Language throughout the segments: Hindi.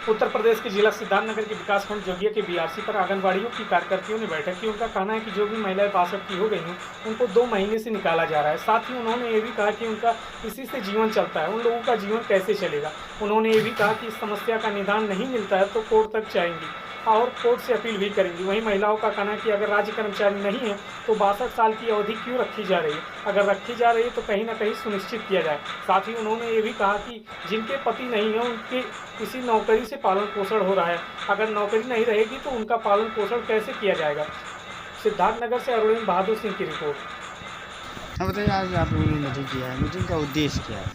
उत्तर प्रदेश के जिला सिद्धार्थनगर के विकासखंड जोगिया के बीआरसी पर आंगनबाड़ियों की कार्यकर्तियों ने बैठक की। उनका कहना है कि जो भी महिलाएं 62 की हो गई हैं उनको 2 महीने से निकाला जा रहा है। साथ ही उन्होंने ये भी कहा कि उनका इसी से जीवन चलता है, उन लोगों का जीवन कैसे चलेगा। उन्होंने ये भी कहा कि इस समस्या का निदान नहीं मिलता है तो कोर्ट तक जाएंगी और कोर्ट से अपील भी करेंगी। वहीं महिलाओं का कहना है कि अगर राज्य कर्मचारी नहीं है तो 62 साल की अवधि क्यों रखी जा रही है, अगर रखी जा रही है तो कहीं ना कहीं सुनिश्चित किया जाए। साथ ही उन्होंने ये भी कहा कि जिनके पति नहीं है उनके किसी नौकरी से पालन पोषण हो रहा है, अगर नौकरी नहीं रहेगी तो उनका पालन पोषण कैसे किया जाएगा। सिद्धार्थनगर से अरुण बहादुर सिंह की रिपोर्ट। हाँ बताइए, आज आप लोगों ने मीटिंग किया है, मीटिंग का उद्देश्य क्या है?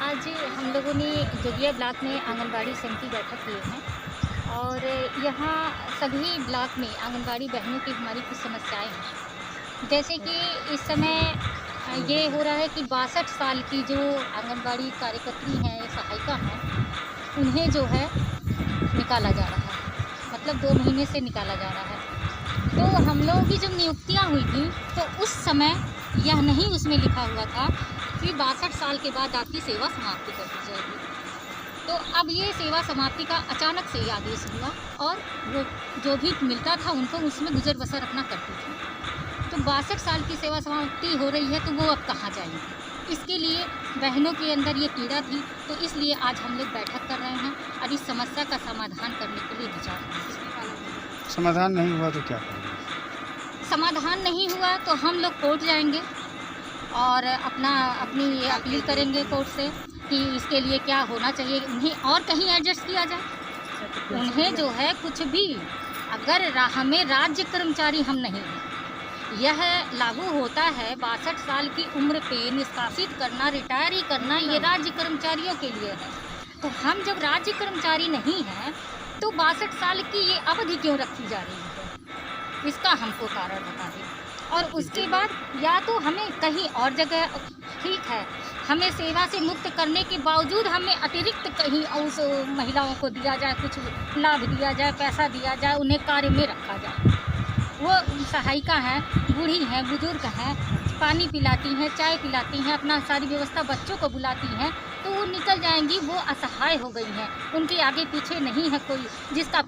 आज हम लोगों ने जोगिया ब्लॉक में आंगनबाड़ी समिति बैठक की है और यहाँ सभी ब्लॉक में आंगनबाड़ी बहनों की हमारी कुछ समस्याएं हैं। जैसे कि इस समय ये हो रहा है कि 62 साल की जो आंगनबाड़ी कार्यकर्त्री हैं, सहायिका हैं, उन्हें जो है निकाला जा रहा है, मतलब 2 महीने से निकाला जा रहा है। तो हम लोगों की जब नियुक्तियाँ हुई थी तो उस समय यह नहीं उसमें लिखा हुआ था कि 62 साल के बाद आपकी सेवा समाप्ति कर दी जाएगी। तो अब ये सेवा समाप्ति का अचानक से ही आदेश हुआ और वो जो भी मिलता था उनको उसमें गुजर बसर अपना करती थी। तो 62 साल की सेवा समाप्ति हो रही है तो वो अब कहाँ जाएंगी। इसके लिए बहनों के अंदर ये पीड़ा थी, तो इसलिए आज हम लोग बैठक कर रहे हैं और इस समस्या का समाधान करने के लिए विचार करेंगे। समाधान नहीं हुआ तो क्या करेंगे? समाधान नहीं हुआ तो हम लोग कोर्ट जाएंगे और अपनी अपील करेंगे कोर्ट से कि इसके लिए क्या होना चाहिए, उन्हें और कहीं एडजस्ट किया जाए। उन्हें जो है कुछ भी, अगर हमें राज्य कर्मचारी हम नहीं हैं, यह लागू होता है 62 साल की उम्र पे निष्कासित करना, रिटायर ही करना, ये राज्य कर्मचारियों के लिए है। तो हम जब राज्य कर्मचारी नहीं हैं तो 62 साल की ये अवधि क्यों रखी जा रही है, इसका हमको कारण बता दें। और उसके बाद या तो हमें कहीं और जगह, ठीक है, हमें सेवा से मुक्त करने के बावजूद हमें अतिरिक्त कहीं उस महिलाओं को दिया जाए, कुछ लाभ दिया जाए, पैसा दिया जाए, उन्हें कार्य में रखा जाए। वो सहायिका हैं, बूढ़ी हैं, बुजुर्ग हैं, पानी पिलाती हैं, चाय पिलाती हैं, अपना सारी व्यवस्था, बच्चों को बुलाती हैं, तो वो निकल जाएंगी। वो असहाय हो गई हैं, उनके आगे पीछे नहीं है कोई जिसका